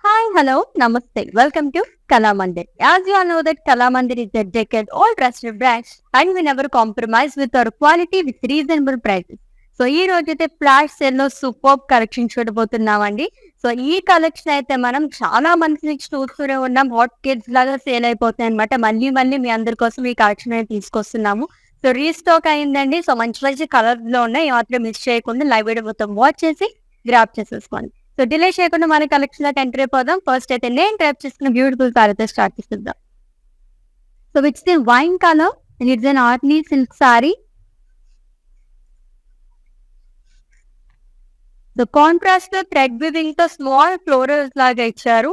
Hi, hello, namaste. Welcome to Kalamandir. As you all know that Kalamandir is a decade-old trusted brand and we never compromise with our quality with reasonable prices. So ఈ రోజైతే flash sale లో super collection చూడబోతున్నామండి. So ఈ collection అయితే మనం చాలా మంది నుంచి చూస్తూనే ఉన్నాం. హాట్ కేక్స్ లాగా సేల్ అయిపోతాయి అనమాట. మళ్ళీ మళ్ళీ మీ అందరి కోసం ఈ కలెక్షన్ అయితే తీసుకొస్తున్నాము. సో రీస్టాక్ అయిందండి. సో మంచి మంచి కలర్స్ లో ఉన్నాయి. ఈ మాత్రం మిస్ చేయకుండా లైవ్ వీడియో మొత్తం వాచ్ చేసి గ్రాప్ చేసేసుకోండి. సో డిలే చేయకుండా మన కలెక్షన్ లోకి ఎంటర్ అయిపోదాం. ఫస్ట్ అయితే నేను గ్రాప్ చేసుకున్న బ్యూటిఫుల్ సారీ అయితే స్టార్ట్ చేద్దాం. So it's the wine colour and it's an ఆర్ట్లీ సిల్క్ సారీ. సో కాంట్రాస్ట్ లో థ్రెడ్ వివింగ్ తో స్మాల్ ఫ్లోరల్స్ లాగా ఇచ్చారు.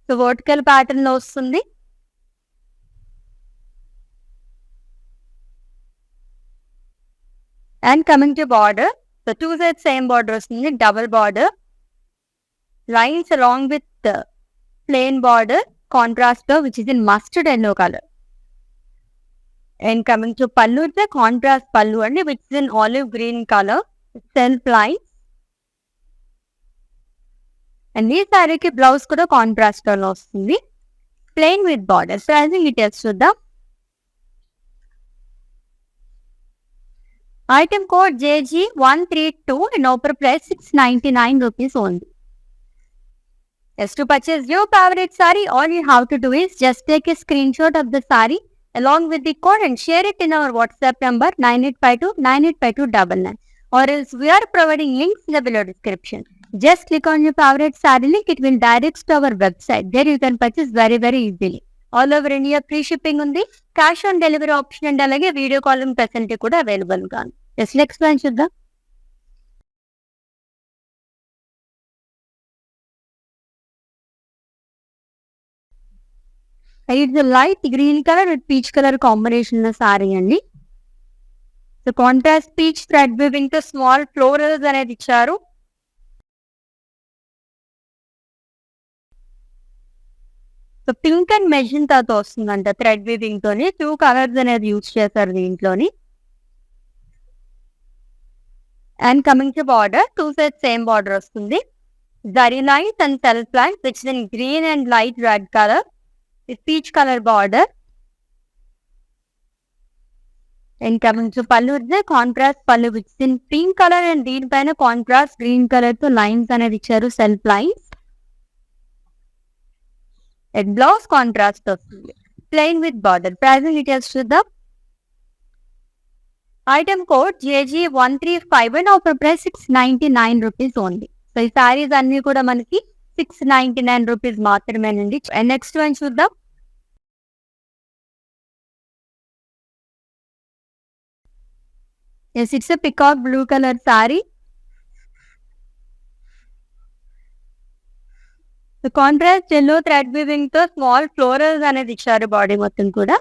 సో వర్టికల్ ప్యాటర్న్ లో వస్తుంది. And coming to border, so two side same border వస్తుంది, double border lines along with plain border contrast లో which is in mustard yellow colour. And coming to pallu, it's contrast pallu అండి which is in olive green colour, self lines. And ఈ సారీకి blouse కూడా contrast లో వస్తుంది, plain with border. Pricing details చూద్దాం. Item code JG132 and offer price 699 rupees only. Yes, to purchase your favorite saree, all you have to do is just take a screenshot of the saree along with the code and share it in our WhatsApp number 9852985299, or else we are providing links in the below description. Just click on your favorite saree link, it will direct to our website. There you can purchase very easily. All over India free shipping ఉంది, cash on delivery option and అలాగే video calling facility కూడా available గా ఉంది. Next plan చూద్దాం. It's light green colour with peach colour combination sari అండి. So contrast peach thread weaving తో small florals అనేది ఇచ్చారు. సో పింక్ అండ్ మెజెంటాతో వస్తుందంట థ్రెడ్ వీవింగ్ తోని. టూ కలర్స్ అనేది యూజ్ చేశారు దీంట్లోని. And coming to border, two side same border వస్తుంది. Zari lines and self lines which in green and light red colour with peach colour border. And coming to pallu, contrast pallu which in pink colour and దీనిపైన contrast green colour తో lines అనేది ఇచ్చారు, self lines. And blouse contrast వస్తుంది, plain with border. Pricing details చూద్దాం. Item code JG135 and offer price 699 rupees only. So ఈ సారీస్ అన్ని కూడా మనకి 699 రూపీస్ మాత్రమేనండి. అండ్ నెక్స్ట్ వన్ చూద్దాం. Yes, it's a peacock blue colour sari. Contrast yellow thread weaving తో small florals అనేది ఇచ్చారు బాడీ మొత్తం కూడా.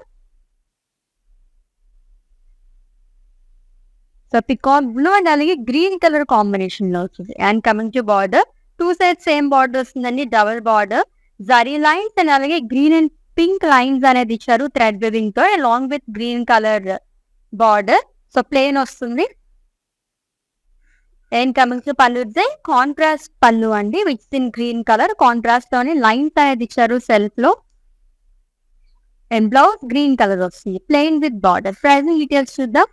సో పికాక్ బ్లూ అండ్ అలాగే గ్రీన్ కలర్ కాంబినేషన్ లో వస్తుంది. And coming to border, two side same border వస్తుందండి, double border zari lines and అలాగే గ్రీన్ అండ్ పింక్ లైన్స్ అనేది ఇచ్చారు థ్రెడ్ వీవింగ్ తో along with green colour border. So plain వస్తుంది. And coming to pallu, contrast pallu అండి which in green colour, contrast లోని lines అనేది ఇచ్చారు సెల్ఫ్ లో. అండ్ బ్లౌజ్ గ్రీన్ కలర్ వస్తుంది, plain with border. Pricing details చూద్దాం.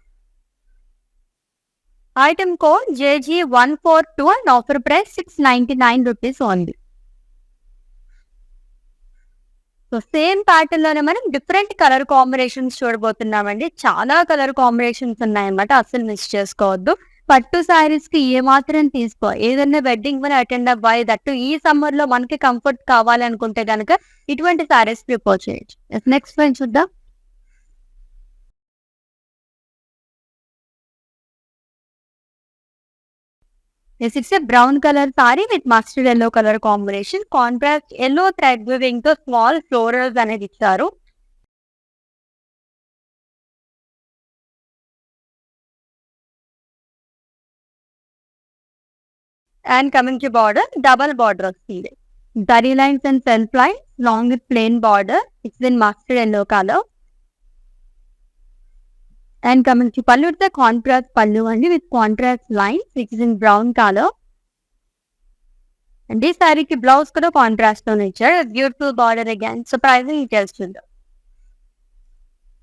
Item code JG142 and offer price 699 rupees only. So same pattern లోనే మనం different colour combinations చూడబోతున్నామండి. చాలా కలర్ కాంబినేషన్స్ ఉన్నాయన్నమాట, అసలు మిస్ చేసుకోవద్దు. పట్టు సారీస్ కి ఏ మాత్రం తీసుకో, ఏదైనా వెడ్డింగ్ మీద అటెండ్ అవ్వాలి, దట్టు ఈ సమ్మర్ లో మనకి కంఫర్ట్ కావాలనుకుంటే కనుక ఇటువంటి సారీస్ ప్రిఫర్ చేయొచ్చు. నెక్స్ట్ వన్ చూద్దాం. It's a brown colour sorry with mustard yellow colour combination. Contrast yellow thread weaving తో స్మాల్ ఫ్లోరల్స్ అనేది ఇచ్చారు. And coming to border, double border వస్తుంది. Zari lines and self lines long with plain border, it's in mustard yellow colour. And coming to pallu, it's a contrast pallu and with contrast lines which is in brown color. And ఈ సారీకి blouse కూడా contrast తోనే ఇచ్చాడు. Beautiful border again. So pricing details చూద్దాం.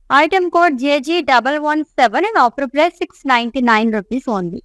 Item code JG117 and offer price 699 rupees only.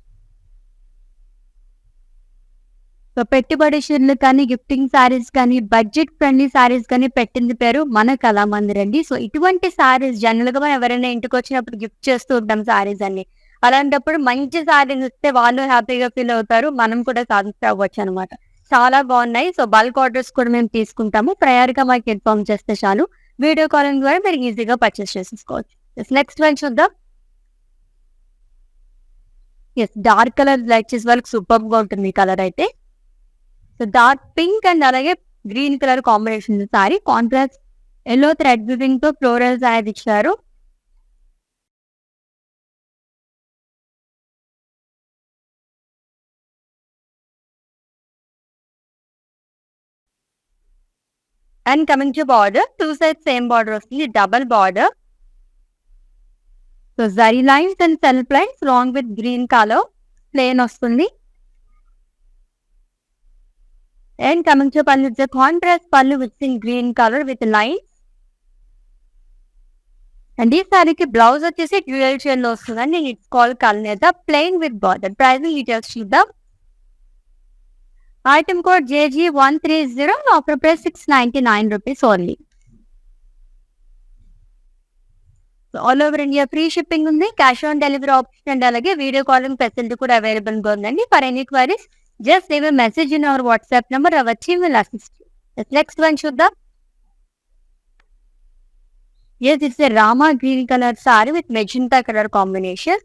So పెట్టుబడి చీరలు కానీ, gifting saris కానీ, బడ్జెట్ ఫ్రెండ్లీ సారీస్ కానీ పెట్టింది పేరు మన కళామందిర్ అండి. సో ఇటువంటి సారీస్ జనరల్ గా మనం ఎవరైనా ఇంటికి వచ్చినప్పుడు గిఫ్ట్ చేస్తూ ఉంటాం సారీస్ అన్ని. అలాంటప్పుడు మంచి సారీస్ ఇస్తే వాళ్ళు హ్యాపీగా ఫీల్ అవుతారు, మనం కూడా సాటిస్ఫై అవ్వచ్చు అనమాట. చాలా బాగున్నాయి. సో బల్క్ ఆర్డర్స్ కూడా మేము తీసుకుంటాము. ప్రయారిగా మాకు ఇన్ఫార్మ్ చేస్తే చాలు, వీడియో కాలింగ్ ద్వారా మీరు ఈజీగా పర్చేస్ చేసేసుకోవచ్చు. నెక్స్ట్ వన్ చూద్దాం. ఎస్, డార్క్ కలర్ లైక్ చేసే వాళ్ళకి సూపర్ గా ఉంటుంది ఈ కలర్ అయితే. సో డార్క్ పింక్ అండ్ అలాగే green colour combination sari. Contrast yellow thread weaving తో ఫ్లోరల్స్ అనేది ఇచ్చారు. And coming to border, 2 sides same border వస్తుంది, double border. So zari lines and self lines long with green colour plain వస్తుంది. And coming to pallu, contrast pallu with in green colour with lines. And ఈ సారీకి blouse వచ్చేసి dual shade లో వస్తుందండి. It's call Kalneta plain with border. Pricing details చూద్దాం. Item code JG130, offer price 699 rupees only. All over India free shipping ఉంది, cash on delivery option and అలాగే video calling facility కూడా available గా ఉందండి. For any queries just leave a message in our WhatsApp number, our team will assist you. Next one చూద్దాం. Yes, it's a Rama green color saree with magenta color combination.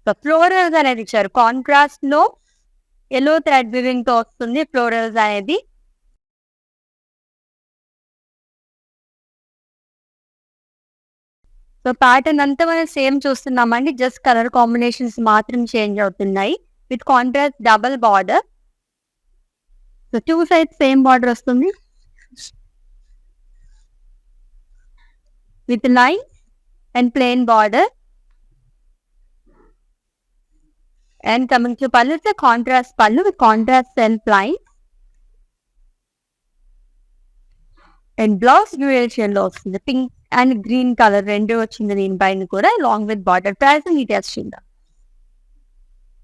So florals అనేది ఇచ్చారు. Contrast లో yellow thread weaving తో వస్తుంది florals అనేది. So pattern అంతా మనం same చూస్తున్నామండి, జస్ట్ కలర్ కాంబినేషన్స్ మాత్రం చేంజ్ అవుతున్నాయి. With contrast double border. So 2 sides same border వస్తుంది with lines and plain border. And coming to pallu, it's a contrast pallu with contrast self lines. And blouse dual shade lo vasthundi, pink and green color rendu vachindi deen paina kuda, along with border. Pricing details chudam.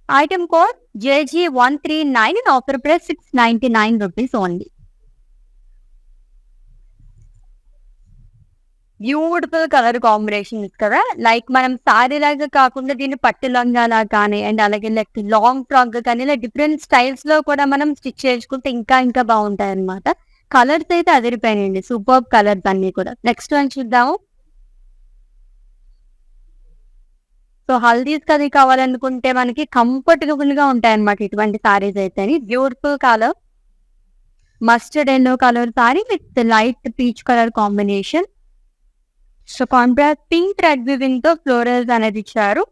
Item code JG139 and offer price 699 rupees only. Beautiful colour combination కదా. Like మనం sorry లాగా కాకుండా దీన్ని పట్టు లంగాలా కానీ and అలాగే like long frock కానీ ఇలా డిఫరెంట్ స్టైల్స్ లో కూడా మనం స్టిచ్ చేసుకుంటే ఇంకా ఇంకా బాగుంటాయి అనమాట. కలర్స్ అయితే అదిరిపోయినాయండి, సూపర్ కలర్స్ అన్ని కూడా. నెక్స్ట్ వన్ చూద్దాము. సో హల్దీస్ అది కావాలనుకుంటే మనకి కంఫర్టబుల్ గా ఉంటాయి అనమాట ఇటువంటి సారీస్ అయితే. Beautiful colour mustard yellow colour sorry with light peach colour combination. So contrast pink thread weaving తో ఫ్లోరల్స్ అనేది ఇచ్చారు.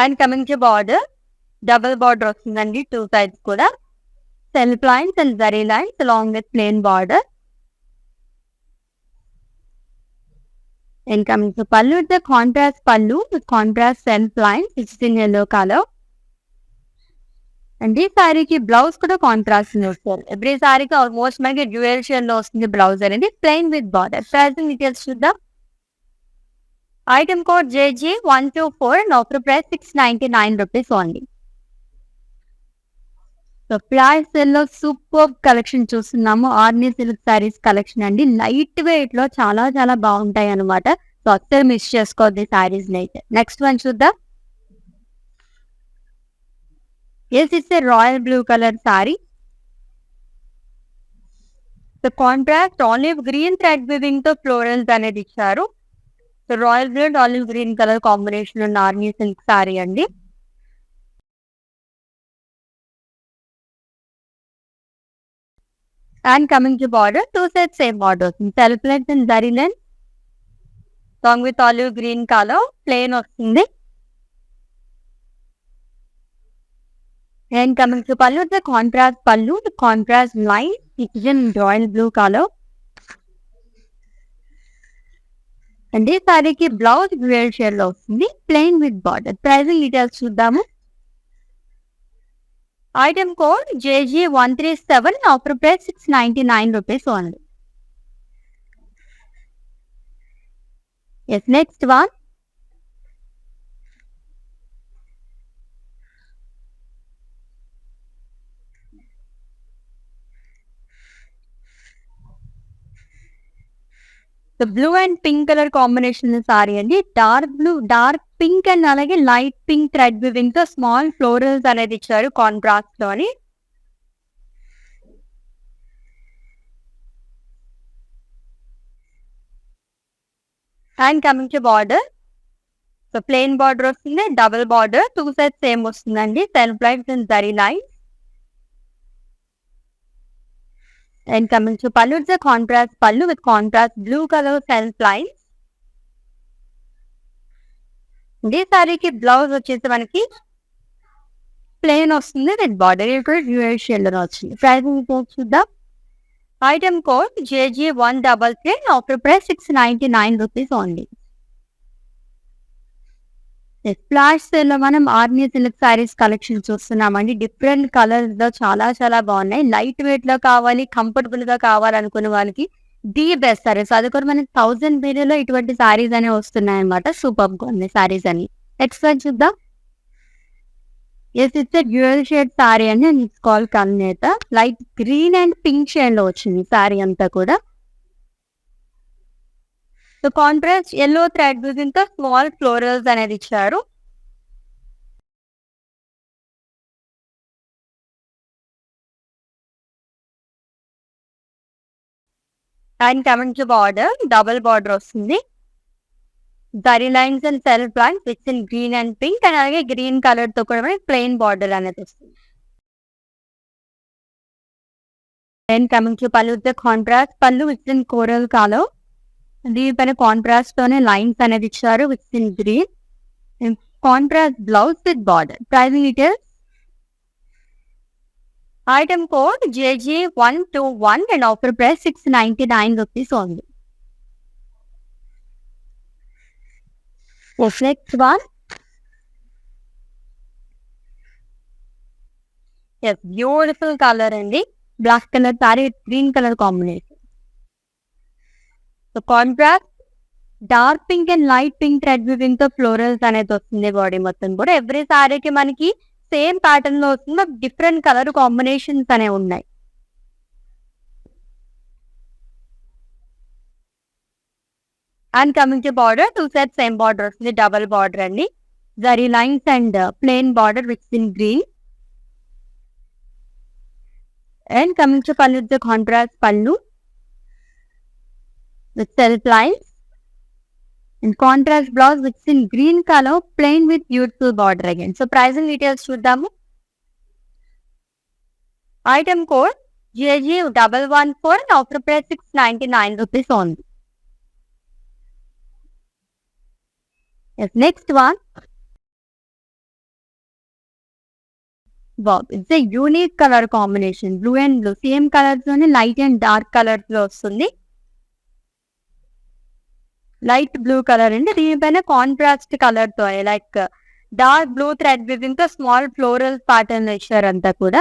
And coming to border, double border వస్తుందండి 2 sides కూడా. Self lines and zari lines along with plane border. And coming to పల్లు, the contrast పల్లు with contrast self lines it's in yellow color. And ఈ సారీకి blouse కూడా contrast వస్తారు. Every సారీకి almost మనకి డ్యూయల్ షేడ్ లో వస్తుంది బ్లౌజ్ అనేది, plain with border. Pricing details చూద్దాం. Item code JG124 and offer price 699 rupees only. So flash sale లో సూపర్ కలెక్షన్ చూస్తున్నాము. ఆర్నీ సిల్క్ సారీస్ కలెక్షన్ అండి. లైట్ వెయిట్ లో చాలా చాలా బాగుంటాయి అనమాట. సో అస్సలు మిస్ చేసుకోవద్దు సారీస్ అయితే. నెక్స్ట్ వన్ చూద్దాం. Yes, it's a royal blue color saree. The contrast olive green thread weaving to florals అనేది ఇచ్చారు. So royal blue and olive green color combination ఉన్న ఆర్నీ సిల్క్ saree అండి. And coming to border, 2 sides same borders. Self length and zari length along with olive green color plain వస్తుంది. And coming to pallu, the contrast line, it is in royal blue color. And ఈ సారీకి blouse dual shade లో వస్తుంది, plain with border. Pricing details చూద్దాము. Item code JG137, offer price 699 rupees only. Yes, next one. Blue and pink colour combination sari అండి. Dark blue, dark pink and అలాగే light pink thread weaving తో small florals అనేది ఇచ్చారు contrast లోని. And coming to border, so plain border వస్తుంది, double border, 2 sides same వస్తుందండి. Self lines and zari lines. And coming to పళ్ళు, it's contrast pallu with contrast blue colour self lines. ఈ సారీకి blouse వచ్చేసి మనకి ప్లెయిన్ వస్తుంది విత్ బార్డర్, ఇక్కడ డ్యూయల్ షేడ్ లో వచ్చింది. ప్రైసింగ్ చూద్దాం. Item code JG133, offer price 699 rupees only. Flash sale లో మనం ఆర్మీ సిల్క్ సారీస్ కలెక్షన్ చూస్తున్నామండి. డిఫరెంట్ కలర్స్ లో చాలా చాలా బాగున్నాయి. లైట్ వెయిట్ లో కావాలి, కంఫర్టబుల్ గా కావాలనుకునే వాళ్ళకి ది బెస్ట్ సారీస్. అది కూడా మనకి 1000 బీలో ఇటువంటి సారీస్ అనేవి వస్తున్నాయి అనమాట. సూపర్ గా ఉన్నాయి సారీస్ అని. నెక్స్ట్ వన్ చూద్దాం. Yes, it's dual shade sari అండి. And it's call Kalneta. Light green and pink shade లో వచ్చింది సారీ అంతా కూడా. So contrast yellow thread weaving తో స్మాల్ ఫ్లోరల్స్ అనేది ఇచ్చారు. And coming to border, double border వస్తుంది. Zari lines and self lines with in green and pink and అలాగే green colour తో కూడా ప్లెయిన్ బార్డర్ అనేది వస్తుంది. And coming to pallu, contrast pallu with in coral colour. దీనిపైన కాంట్రాస్ట్ తోనే లైన్స్ అనేది ఇచ్చారు with in green. Contrast blouse with border. Pricing details. Item code JG121 and offer price 699 rupees only. Next one. Yes, beautiful colour అండి. Black colour sari green colour combination. So contrast dark pink and light pink thread weaving తో florals అనేది వస్తుంది body మొత్తం కూడా. Every సారీకి మనకి same pattern లో వస్తుంది, డిఫరెంట్ కలర్ కాంబినేషన్స్ అనేవి ఉన్నాయి. And coming to border, 2 side same border వస్తుంది, డబల్ బార్డర్ అండి. Zari lines and plain border with in green. And coming to pallu, contrast పళ్ళు with self lines and contrast blouse which is in green color, plain with beautiful border again. So pricing details చూద్దాము. Item code JG114 and offer price 699 rupees only. Yes, next one. Wow, it's a unique color combination. Blue and blue. Same colors లోనే light and dark colors లో వస్తుంది. Light blue colour అండి. దీనిపైన contrast colour తో like dark blue thread weaving తో small floral pattern ఇచ్చారు అంతా కూడా.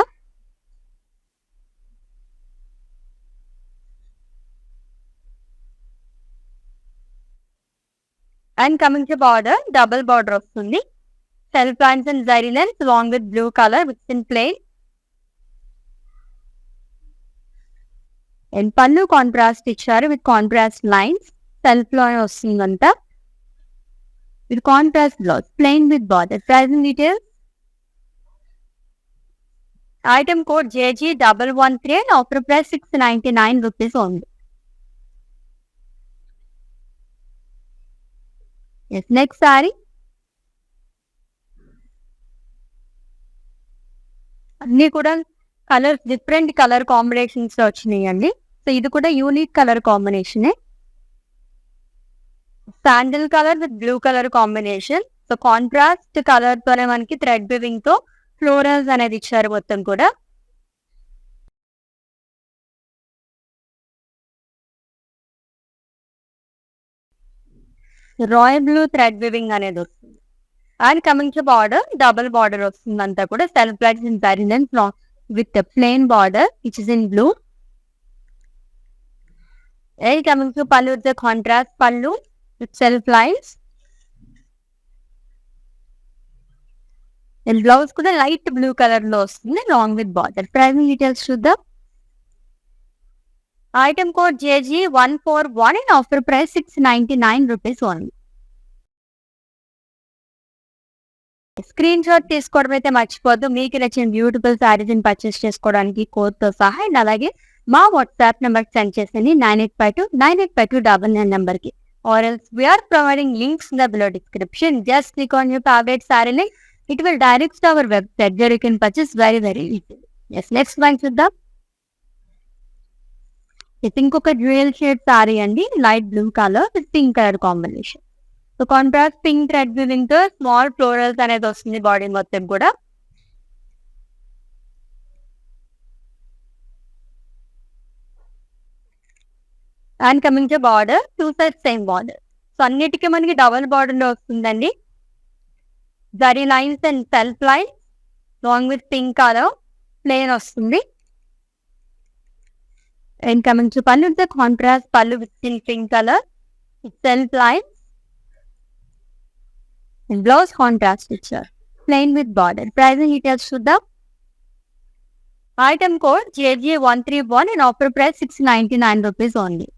And coming to border, double border వస్తుంది. Self lines and zari lines long with blue colour with in plain. And pallu contrast ఇచ్చారు with contrast lines. Self లోనే వస్తుంది అంతా with contrast blouse, plain with border. Pricing details. Item code JG113 and offer price 699 rupees only. Yes, next saree. అన్ని కూడా colours different colour combinations లో వచ్చినాయండి. So ఇది కూడా యూనిక్ కలర్ కాంబినేషనే. Sandal colour with blue colour combination. So contrast colour తోనే మనకి thread weaving తో ఫ్లోరల్స్ అనేది ఇచ్చారు మొత్తం కూడా. రాయల్ బ్లూ థ్రెడ్ వివింగ్ అనేది వస్తుంది. And coming to border, double border వస్తుంది అంతా కూడా self lines in zari lines with plain border which is in blue. And coming to pallu with contrast pallu with self lines. And blouse కూడా light blue colour లో వస్తుంది long with border. Pricing details చూద్దాం. Item code JG141 and offer price 699 rupees only. Screenshot తీసుకోవడం అయితే మర్చిపోద్దు. మీకు నచ్చిన beautiful saris ని పర్చేస్ చేసుకోవడానికి కోడ్ తో సహా. అండ్ అలాగే మా వాట్సాప్ నెంబర్ సెండ్ చేసింది 9852985299 నెంబర్ కి. Or else we are providing links in the below description. Just click on your favorite saree link. It will direct to our website where you can purchase very easily. Yes, next one చూద్దాం. ఇది ఇంకొక dual shade sari అండి, light blue colour with pink colour combination. So contrast pink thread weaving తో small florals అనేది వస్తుంది body మొత్తం కూడా. And coming to border, two side same border. So అన్నిటికీ మనకి డబల్ బార్డర్ లో వస్తుందండి. Zari lines and self lines long with pink colour plain వస్తుంది. And coming to pallu, the contrast pallu with pink color, self lines, and blouse contrast picture, plain with border. Pricing details to the item code JJ131 and offer price 699 rupees only.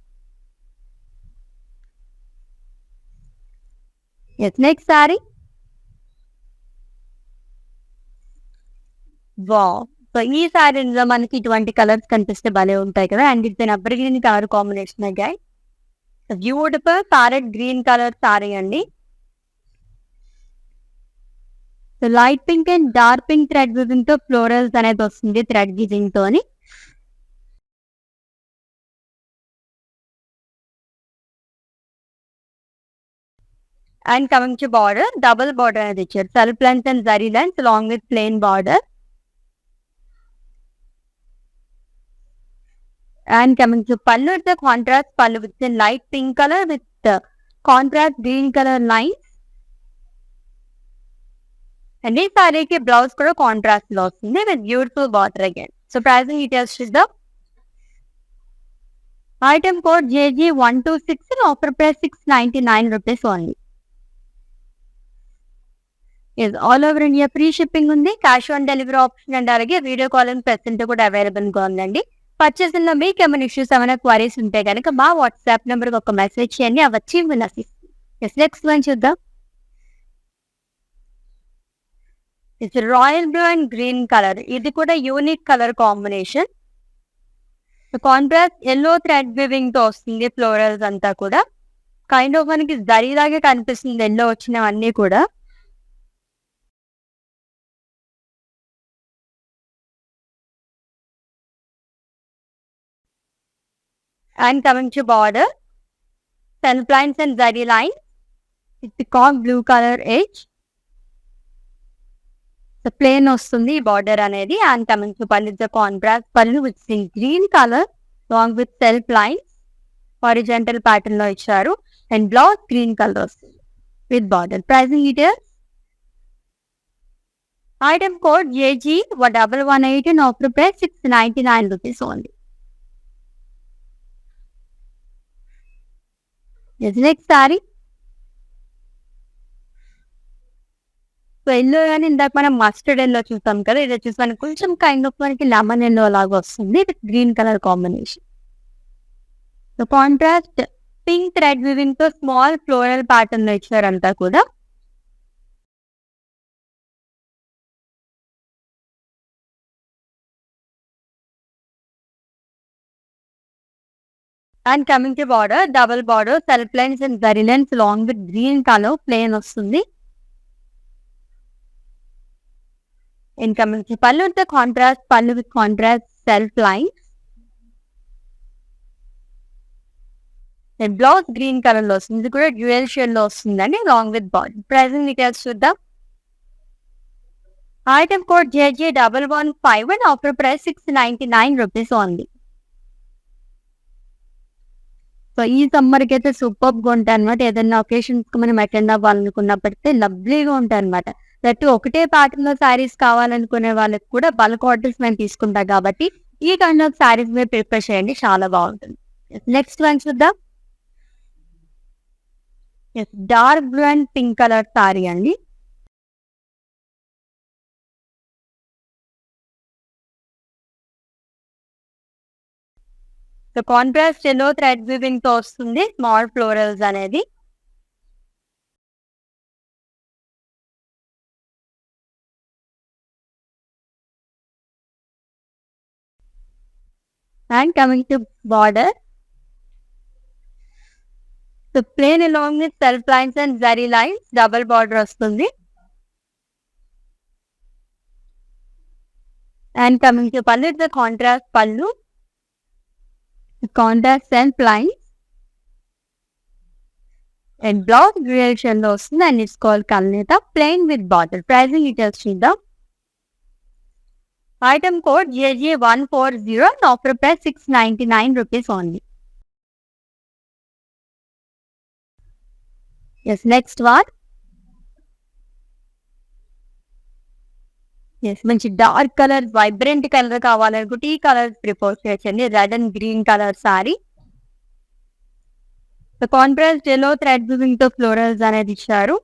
Yes, next saree. Wow. So ఈ సారీలో మనకి ఇటువంటి colours కనిపిస్తే భలే ఉంటాయి కదా. And ఇది అబ్బర్ గ్రీన్ కలర్ కాంబినేషన్ గాయ్. Beautiful parrot green colour sorry అండి. So light pink and dark pink thread weaving తో ఫ్లోరల్స్ అనేది వస్తుంది థ్రెడ్ వివింగ్ తోని. And coming to border, double border అనేది ఇచ్చారు. Self lines and zari lines long with plain border. And coming to pallu, the contrast pallu with the light pink color with the contrast green color lines. And this saree ki blouse kuda contrast lo vastundi with beautiful border again. So pricing details చూద్దాం. Item code JG126 and offer price 699 rupees only. Yes, all over India free shipping ఉంది. Cash on delivery option and అలాగే video calling facility కూడా available గా ఉందండి. Purchasing లో మీకు ఏమైనా issues ఏమైనా క్వరీస్ ఉంటే కనుక మా వాట్సాప్ నెంబర్ ఒక మెసేజ్ చేయండి, అవి వచ్చి వినసిస్తాం. నెక్స్ట్ వన్ చూద్దాం. It's royal blue and green colour. ఇది కూడా unique colour combination. Contrast yellow thread weaving తో వస్తుంది ఫ్లోరల్స్ అంతా కూడా. కైండ్ ఆఫ్ మనకి జరీ లాగే కనిపిస్తుంది ఎల్లో వచ్చినవన్నీ కూడా. And coming to border, self lines and zari lines with the cock blue color edge. The plain వస్తుంది బార్డర్ అనేది. And coming to pallu, the contrast pallu with green color along with self lines, horizontal pattern లో ఇచ్చారు. And blouse green color వస్తుంది with border. Pricing details. Item code JG118 and offer price 699 rupees only. Yes, next saree. So yellow కానీ ఇందాక మనం mustard yellow చూసాం కదా, ఇది వచ్చేసి మనకి కొంచెం కైండ్ ఆఫ్ మనకి లెమన్ ఎల్లో లాగా వస్తుంది with green colour combination. So contrast pink thread weaving తో స్మాల్ ఫ్లోరల్ ప్యాటర్న్ లో ఇచ్చారంతా కూడా. And coming to border, double border, self lines and zari lines along with green color plain వస్తుంది. And coming to pallu, the contrast pallu with contrast self lines. And blouse green color లో వస్తుంది. ఇది కూడా dual shade లో వస్తుందండి along with body. Pricing details చూద్దాం. Item code JJ115 and offer price 699 rupees only. So ఈ summer కి అయితే సూపర్ గా ఉంటాయి అనమాట. ఏదైనా ఒకేషన్స్ కి మనం అటెండ్ అవ్వాలనుకున్నప్పటికీ లవ్లీగా ఉంటాయి అనమాట. దట్టు ఒకటే ప్యాటర్న్ లో శారీస్ కావాలనుకునే వాళ్ళకి కూడా బల్క్ ఆర్డర్స్ మేము తీసుకుంటాం కాబట్టి ఈ కైండ్ ఆఫ్ శారీస్ మీరు ప్రిపేర్ చేయండి, చాలా బాగుంటుంది. నెక్స్ట్ వన్ చూద్దాం. Dark blue and pink colour sari అండి. So contrast yellow thread weaving తో వస్తుంది, స్మాల్ ఫ్లోరల్స్ అనేది. And coming to border, so plain along with self lines and zari lines, double border వస్తుంది. And coming to pallu, the contrast pallu, contrast self lines and blouse duration లో వస్తుంది. And it's called Kalneta, plain with border. Pricing details చూద్దాం. Item code JJ140, offer price 699 rupees only. Yes next one. Yes మంచి dark colour, vibrant colour కావాలనుకుంటే ఈ colour prefer చేయొచ్చండి. Red and green colour sari. Contrast yellow thread weaving తో florals అనేది ఇచ్చారు.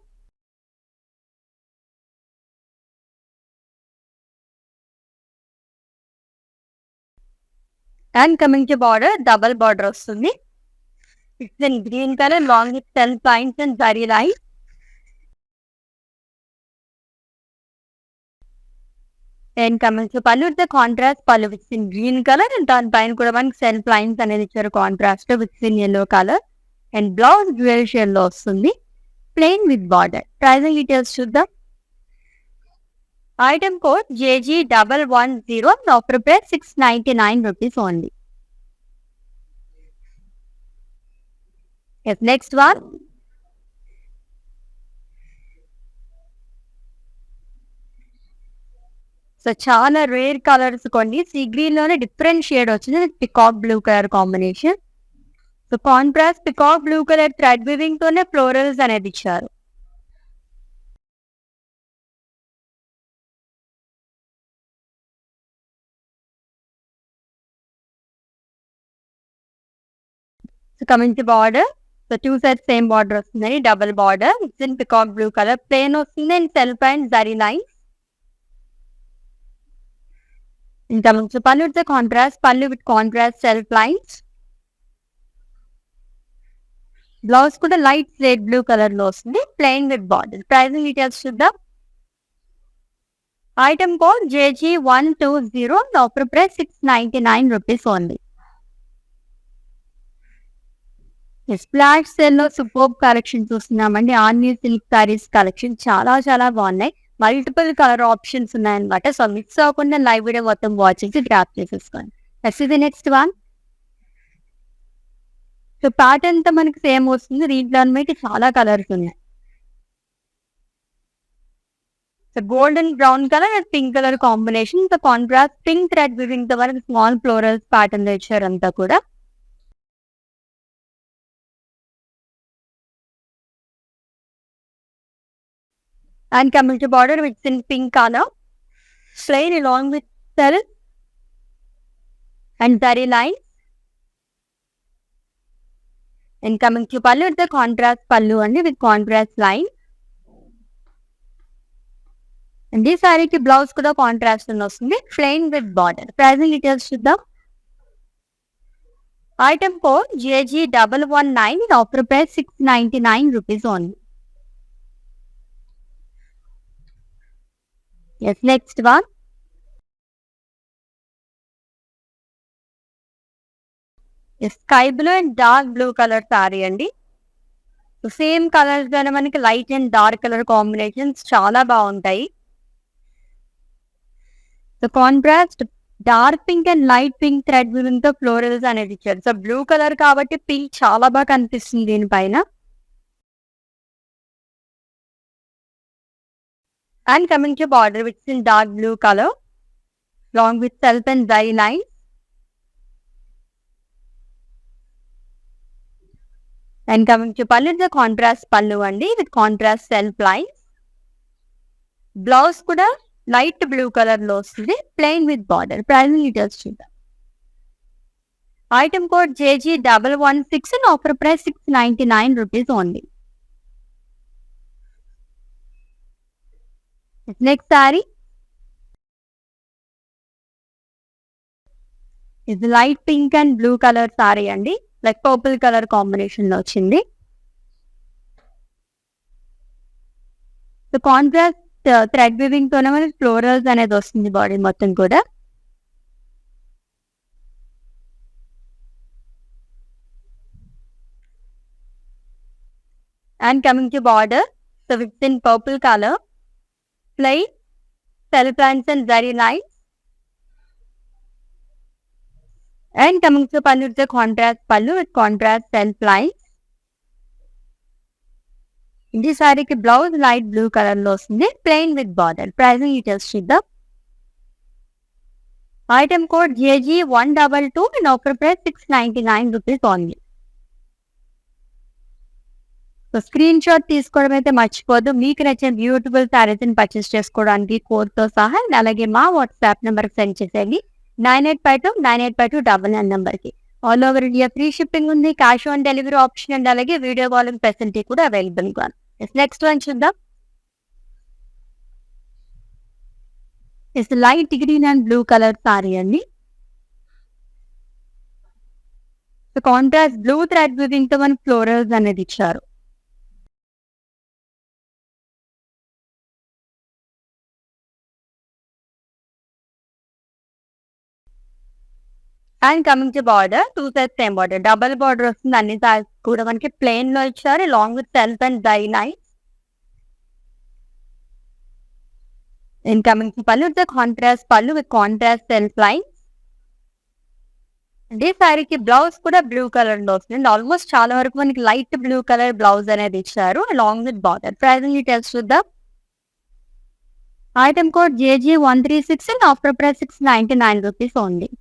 And coming to border, double border వస్తుంది. It's in green colour long with self lines and zari lines. And coming to pallu, the contrast pallu with in green colour and దానిపైన కూడా మనకి self lines అనేది ఇచ్చారు contrast with in yellow colour. And blouse dual shade లో వస్తుంది, plain with border. Pricing details చూద్దాం. Item code JG110, offer price 699 rupees only. Yes next one. So చాలా rare colours కొన్ని, సీ గ్రీన్ లోనే different shade వచ్చింది, peacock blue colour combination. So contrast peacock blue colour thread weaving తోనే florals అనేది ఇచ్చారు. So coming to border, so two sides same border వస్తుందని double border. It's in peacock blue colour, plain వస్తుంది and self and zari lines. ఇంకా మంచి pallu, contrast pallu with contrast self lines. Blouse కూడా light red blue colour లో వస్తుంది, plain with border. Pricing details చూద్దాం. Item code JG120, offer price 699 rupees only. Splash sale లో super collection చూస్తున్నామండి. Arni silk saris collection చాలా చాలా బాగున్నాయి. మల్టిపుల్ కలర్ ఆప్షన్స్ ఉన్నాయన్నమాట. సో మిక్స్ అవ్వకుండా లైవ్ వీడియో మొత్తం వాచ్ చేసి గ్రాప్ చేసేసుకోండి. Next one. సో ప్యాటర్న్ తో మనకి సేమ్ వస్తుంది, దీంట్లో మనకి చాలా కలర్స్ ఉన్నాయి. So golden brown colour and pink colour combination. So contrast pink thread weaving తో మనకి స్మాల్ ఫ్లోరల్స్ ప్యాటర్న్ లో ఇచ్చారు అంతా కూడా. And coming to border, it's in pink color, plain along with self and zari lines. And coming to pallu, it's a contrast pallu and with contrast line. And this saree ki blouse kuda contrast undi, plain with border. Pricing details chuddam. Item code JG119, offer price 699 rupees only. Yes, next one. Sky blue and dark blue colour sorry అండి. Same colours లోనే మనకి light and dark colour combinations చాలా బాగుంటాయి. So contrast dark pink and light pink thread weaving తో florals అనేది ఇచ్చారు. So blue colour కాబట్టి pink చాలా బాగా కనిపిస్తుంది దీనిపైన. And coming to border which in dark blue colour long with self and zari lines. And coming to pallu, the contrast పళ్ళు అండి with contrast self lines. Blouse కూడా లైట్ బ్లూ కలర్ లో వస్తుంది, plain with border. Pricing details చూద్దాం. Item code JG116 and offer price 699 rupees only. Next saree is light pink and blue color saree అండి, like purple colour combination లో వచ్చింది. So contrast thread weaving తోనే మనకి florals అనేది వస్తుంది body మొత్తం కూడా. And coming to border, so it's in purple color, plain self lines and zari lines. And coming to pallu, it's a contrast pallu with contrast self lines. In this saree ki blouse light blue color lo vastund, plain with border. Pricing details చూద్దాం. Item code JG122 and offer price 699 rupees only. So screen shot తీసుకోవడం అయితే మర్చిపోదు. మీకు నచ్చిన beautiful saris ని purchase చేసుకోవడానికి code తో సహా, అలాగే మా వాట్సాప్ నెంబర్ కి సెండ్ చేసేయండి 9852985299 నెంబర్ కి. All over India free shipping ఉంది, cash on delivery option and అలాగే వీడియో కాలింగ్ ఫెసిలిటీ కూడా అవైలబుల్ గా ఉంది. నెక్స్ట్ వన్ చూద్దాం. It's light green and blue colour sorry అండి. So contrast blue thread weaving తో మన ఫ్లోరల్స్ అనేది ఇచ్చారు. And coming to border, two sides same border, double border వస్తుంది. అన్ని సారీస్ కూడా మనకి ప్లెయిన్ లో ఇచ్చారు, long with self and zari lines. And coming to pallu, the contrast pallu with contrast self lines. అంటే సారీకి బ్లౌజ్ కూడా బ్లూ కలర్ లో వస్తుంది. ఆల్మోస్ట్ చాలా వరకు మనకి లైట్ బ్లూ కలర్ బ్లౌజ్ అనేది ఇచ్చారు, long with border. Pricing details చూద్దాం. Item code JG136 and offer price 699 rupees only.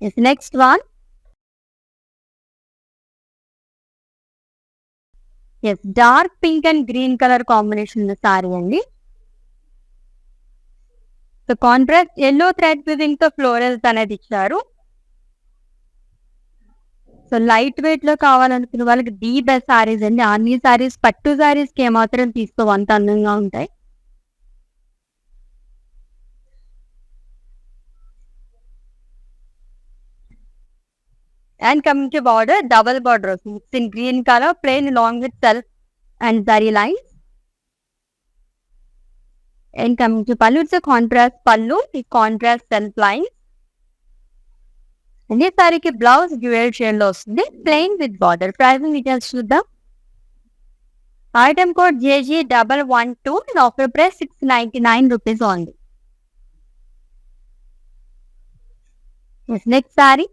Yes, next one. Yes, dark pink and green color combination saree అండి. So contrast yellow thread weaving తో florals అనేది ఇచ్చారు. So light weight లో కావాలనుకున్న వాళ్ళకి the best saris అండి. అన్ని సారీస్ పట్టు సారీస్ కి ఏమాత్రం తీసుకో అంత అందంగా ఉంటాయి. And coming to border, double border వస్తుంది. It's in green color, plain along with self and zari lines. And coming to pallu, it's a contrast pallu with contrast self lines. And this saree ki blouse dual shade లో వస్తుంది, plain with border. Pricing details చూద్దాం. Item code JG112 and offer price 699 rupees only. Yes, next saree.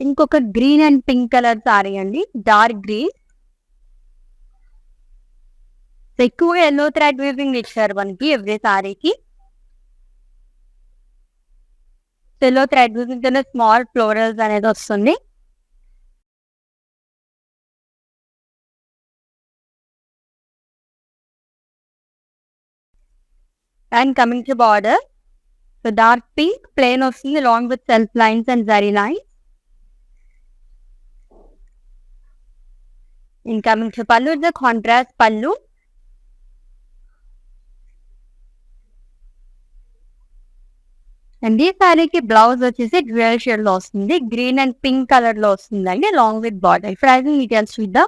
ఇంకొక green and pink colour sorry అండి, dark green. ఎక్కువ yellow thread weaving ఇచ్చారు మనకి every సారీకి. Yellow thread weaving తోనే స్మాల్ ఫ్లోరల్స్ అనేది వస్తుంది. And coming to border, so dark pink plain వస్తుంది, long with self lines and zari lines. In coming to pallu, the contrast pallu. And this saree ki blouse వచ్చేసి dual shade లో వస్తుంది, green and pink colour లో వస్తుంది అండి, long with border. Pricing details చూద్దాం.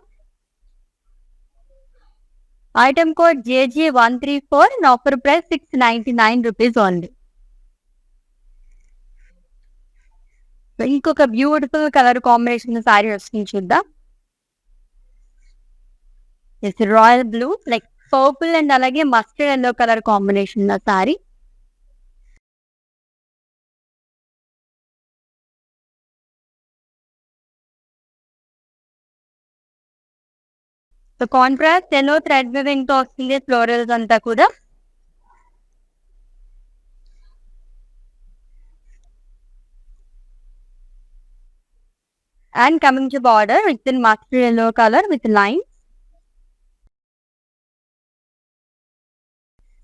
Item code JG134 and offer price 699 rupees only. ఇంకొక beautiful colour combination saree వస్తుంది చూద్దాం. Royal blue, like purple and అలాగే మస్టర్డ్ ఎల్లో కలర్ కాంబినేషన్ లో saree. So contrast yellow thread weaving తో వస్తుంది ఫ్లోరల్స్ అంతా కూడా. And coming to border, it's in mustard yellow color with lines.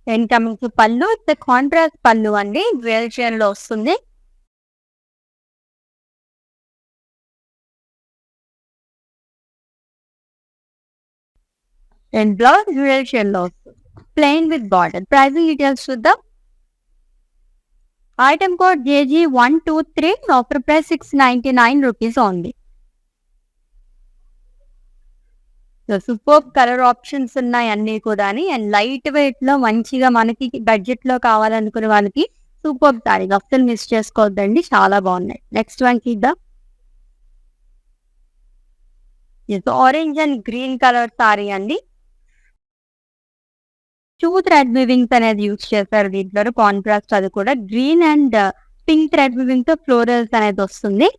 And coming to pallu, it's a contrast pallu andi, dual shade lo vastundi. And blouse dual shade lo vastundi. Plain with border. Pricing details చూద్దాం. Item code JG123, offer price 699 rupees only. So super colour options ఉన్నాయి అన్ని కూడా, and light weight లో మంచిగా మనకి budget లో కావాలనుకునే వాళ్ళకి సూపర్ సారీ అస్సలు మిస్ చేసుకోవద్దండి, చాలా బాగున్నాయి. నెక్స్ట్ వన్ చూద్దాం. Orange and green colour sorry అండి. 2 థ్రెడ్ వివింగ్స్ అనేది యూజ్ చేస్తారు దీంట్లో, కాంట్రాస్ట్ అది కూడా green and pink thread weaving తో ఫ్లోరల్స్ అనేది వస్తుంది.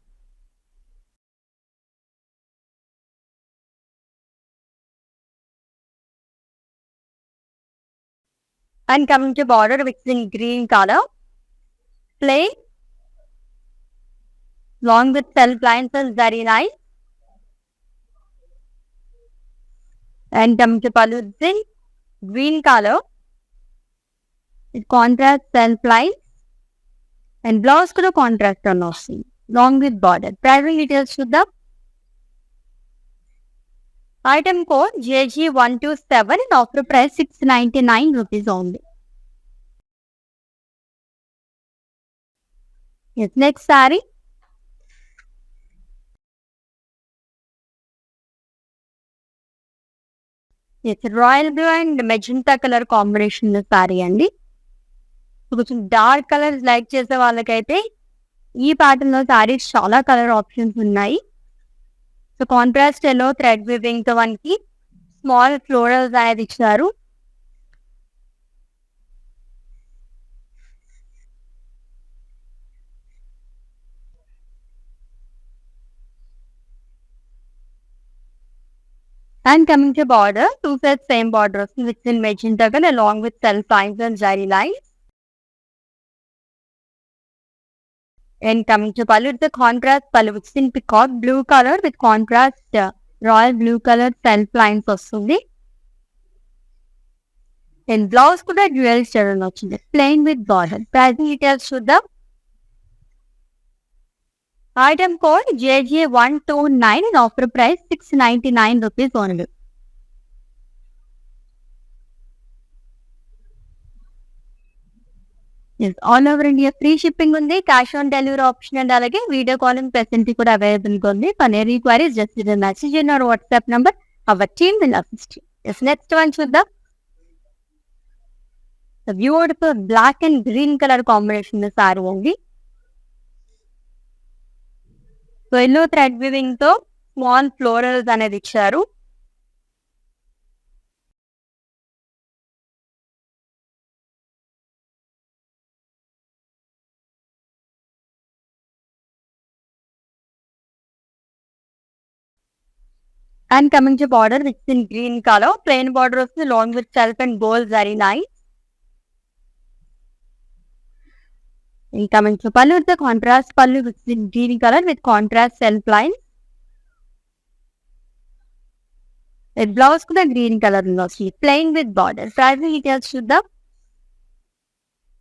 And coming to border, which is in green color, plain, long with self lines is very nice. And coming to pallu, it's in green color, it contrast self lines, and blouse kuda contrast on వస్తుంది, long with border. Pricing details చూద్దాం. Item code JG127 and offer price 699 rupees only. Yes, next saree. Yes, royal blue and magenta color combination saree అండి. కొంచెం dark colours like చేసే వాళ్ళకైతే ఈ pattern లో సారీస్ చాలా colour options ఉన్నాయి. So contrast yellow thread weaving తో మనకి స్మాల్ ఫ్లోరల్స్ అనేది ఇచ్చారు. And coming to border, 2 sets same border which in magenta color along with self lines and zari lines. And coming to pallu, it's a contrast pallu which is in peacock blue color with contrast royal blue color self lines వస్తుంది. And blouse kuda dual shade వచ్చింది, plain with border. Pricing details చూద్దాం. Item code JJ129 and offer price 699 rupees only. Yes, all over India free shipping ఉంది, cash on delivery option and అలాగే video calling facility కూడా available గా ఉంది. For any queries just send a message in our WhatsApp number. Our team will assist you. Yes, next one చూద్దాం. The beautiful black and green color combination saree ఉంది. So yellow thread weaving తో small florals అనేది ఇచ్చారు. And coming to border, which is in green color, plain border వస్తుంది along with self and gold very nice. And coming to pallu, it's a contrast pallu which is in green color with contrast self lines. And blouse kuda green color lo వస్తుంది, plain with border. Pricing details చూద్దాం.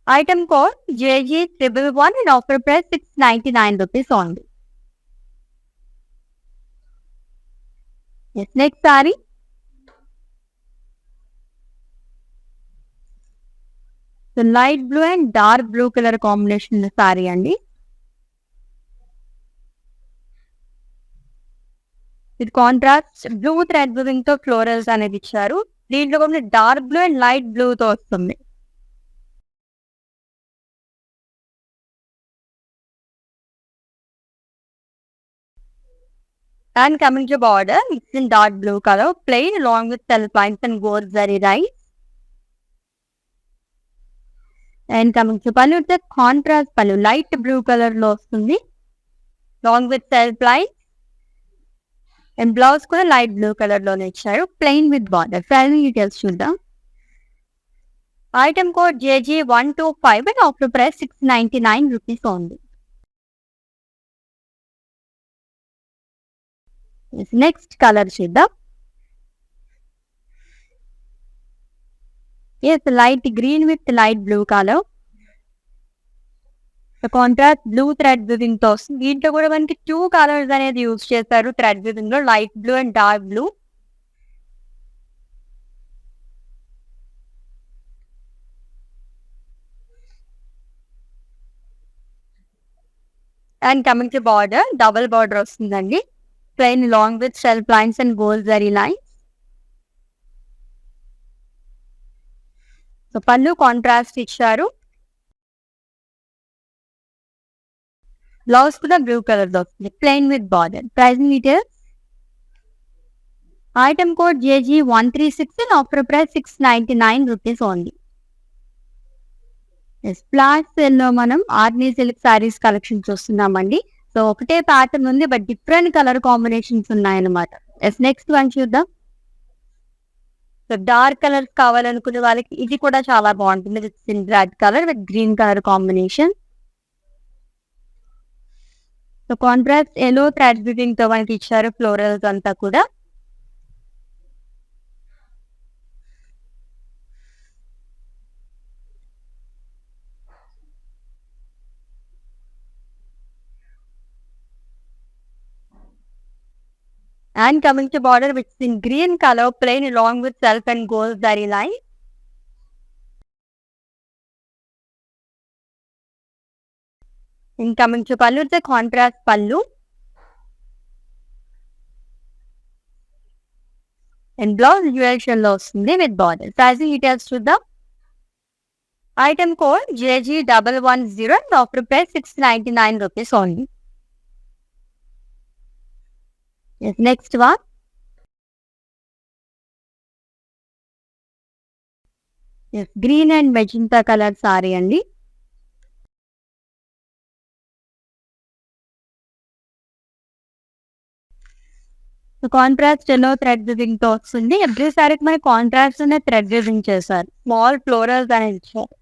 Item code JG111 and offer price 699 rupees only. Yes, next saree. So light blue and dark blue color combination saree అండి. ఇది contrast blue thread weaving తో florals అనేది ఇచ్చారు. దీంట్లో కూడా dark blue and light blue తో వస్తుంది. And coming to border, it's in dark blue color, plain along with self lines and gold zari lines. And coming to pallu, it's a contrast pallu, light blue color లో వస్తుంది along with self lines. And blouse కూడా light blue color లోనే ఇచ్చారు, plain with border. Pricing details చూద్దాం. Item code JG125 and offer price 699 rupees only. Next colour చూద్దాం. Yes light green with light blue colour. Contrast blue thread weaving తో వస్తుంది. దీంట్లో కూడా మనకి 2 కలర్స్ అనేది యూజ్ చేస్తారు థ్రెడ్ వివింగ్ లో, light blue and dark blue. And coming to border, double border వస్తుందండి. Plain long with self lines and gold zari lines. So pallu contrast ఇచ్చారు. బ్లౌజ్ కూడా బ్లూ కలర్ వస్తుంది, plain with border. Pricing details. Item code JG136 and offer price 699 rupees only. Flat sale లో మనం Arni silk saris collection చూస్తున్నామండి. So ఒకటే pattern ఉంది but different colour combinations ఉన్నాయన్నమాట. Next one చూద్దాం. సో డార్క్ కలర్స్ కావాలనుకునే వాళ్ళకి ఇది కూడా చాలా బాగుంటుంది. With red colour with green colour combination. So contrast yellow thread weaving తో మనకి ఇచ్చారు ఫ్లోరల్స్ అంతా కూడా. And coming to border which is in green color, plain along with self and gold zari line. And coming to pallu, it's a contrast pallu. And blouse dual shell వస్తుంది with border. Pricing details to the item code JG110 and offer price 699 rupees only. Yes, next one. Yes, green and magenta color saree andi. So contrast yellow thread weaving తో వస్తుంది. Every సారీకి మనకి contrast అనే thread weaving చేశారు. Small florals అనేది ఇచ్చారు.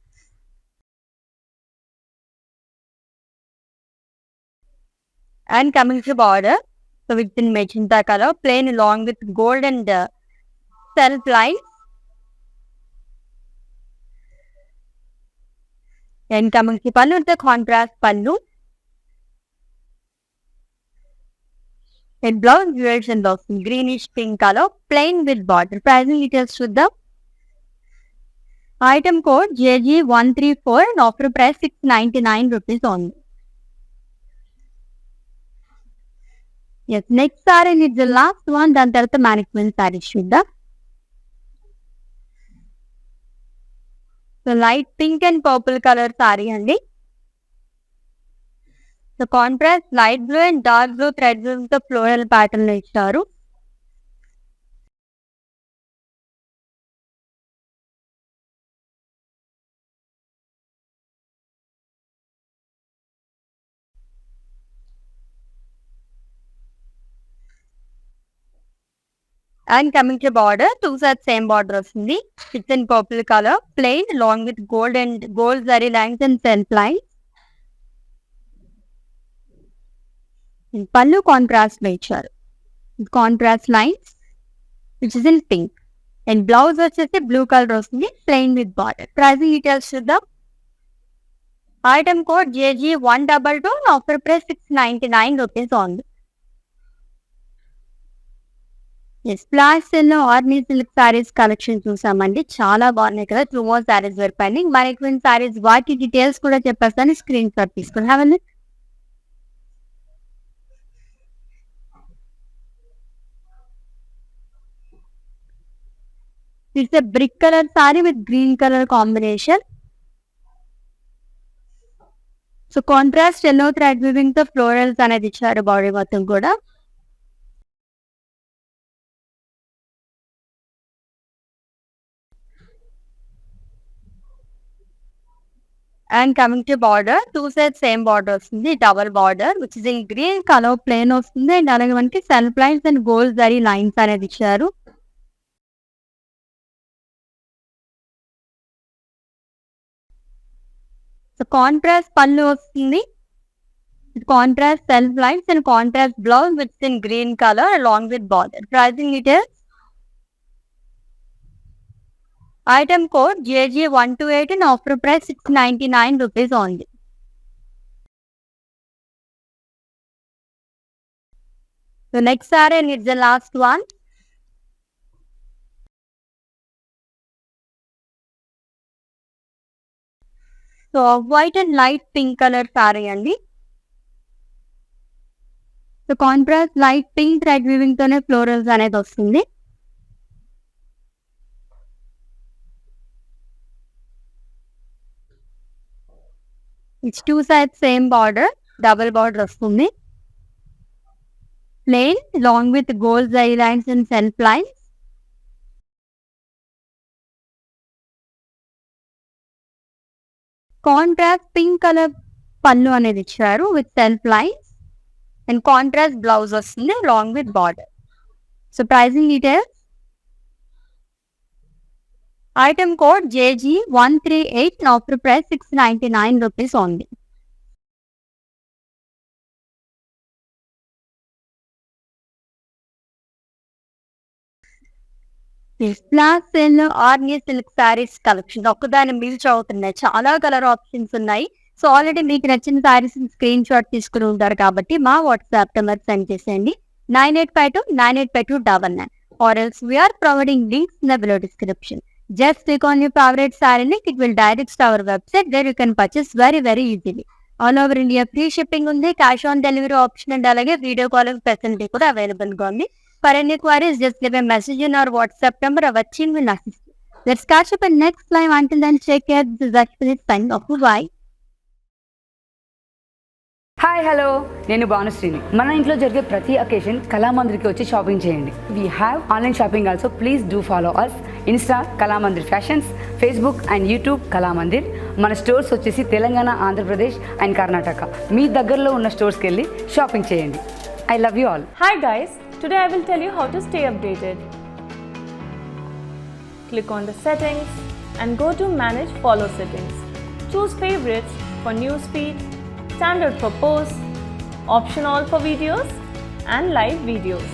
And coming to border, so with in magenta colour, plain along with gold and self lines. And coming to pallu, it's a contrast pallu. And blouse dual shell వస్తుంది, greenish pink color, plain with border. Pricing details చూద్దాం. Item code JG134 and offer price 699 rupees only. Yes, next saree is the last one. దాని తర్వాత management saree చూద్దాం. So light pink and purple colour sorry అండి. So contrast light blue and dark blue thread తో floral pattern లో ఇచ్చారు. And coming to border, 2 sides same border వస్తుంది. With and purple colour, plain long with gold and gold zari lines and self lines. Pallu contrast లో ఇచ్చారు, contrast lines which is in pink. And blouse వచ్చేసి blue colour వస్తుంది, plain with border. Pricing details చూద్దాం. Item code JG122 offer price 699 rupees only. Splash cell లో ఆర్నీ silk saris collection చూసామండి. చాలా బాగున్నాయి కదా. 2 more సారీస్ వర్ పెండింగ్. మనకి సారీస్ వాటి డీటెయిల్స్ కూడా చెప్పేస్తాను, స్క్రీన్ షాట్ తీసుకుని have it's a brick colour sorry with green colour combination. So contrast yellow thread weaving తో ఫ్లోరల్స్ అనేది ఇచ్చారు బాడీ మొత్తం కూడా. And coming to border, 2 sides same border వస్తుంది, double border which is in green colour, plain వస్తుంది. And అలాగే మనకి self lines and gold zari lines అనేది ఇచ్చారు. సో కాంట్రాస్ట్ పళ్ళు వస్తుంది. contrast self lines and contrast blouse which is in green color along with border. Pricing details. Item code JJ128 and offer price 699 rupees only. The next saree and it's the last one. So white and light pink color saree andi. So contrast light pink thread weaving tone florals అనేది వస్తుంది. It's two sides same border, double border వస్తుంది. Plain along with gold zari lines and self lines. Contrast pink color pallu అనేది ఇచ్చారు with self lines and contrast blouse వస్తుంది along with border. So pricing details. Item code JG138 and offer price 699 rupees only. Plus in Arni silk sarees collection. ఒక్కదాని milch అవుతున్నాయి, చాలా colour options ఉన్నాయి. So already మీకు నచ్చిన saris screen shot తీసుకుని ఉంటారు కాబట్టి మా వాట్సాప్ నెంబర్ సెండ్ చేసేయండి 9852985299 or else we are providing links in the below description. Just click on your favorite saree link, it will direct to our website where you can purchase very easily. All over India free shipping ఉంది, cash on delivery option and అలాగే video calling facility కూడా available గా ఉంది. For any queries, just leave a message in our WhatsApp number. Our team will assist you. Let's catch up in next live. Until then, take care. This is Ashwini signing off. Bye. Hi hello, నేను భానుశ్రీని. మన ఇంట్లో జరిగే ప్రతి occasion కళామందిర్కి వచ్చి shopping చేయండి. We have online shopping also. Please do follow us Insta Kalamandir fashions, Facebook and YouTube Kalamandir. మన stores వచ్చేసి Telangana, Andhra Pradesh and Karnataka. మీ దగ్గరలో ఉన్న స్టోర్స్కి వెళ్ళి షాపింగ్ చేయండి. I love you all. Hi guys, today I will tell you how to stay updated. Click on the settings and go to manage follow settings. Choose favorites for news feed, standard for posts, option all for videos and live videos.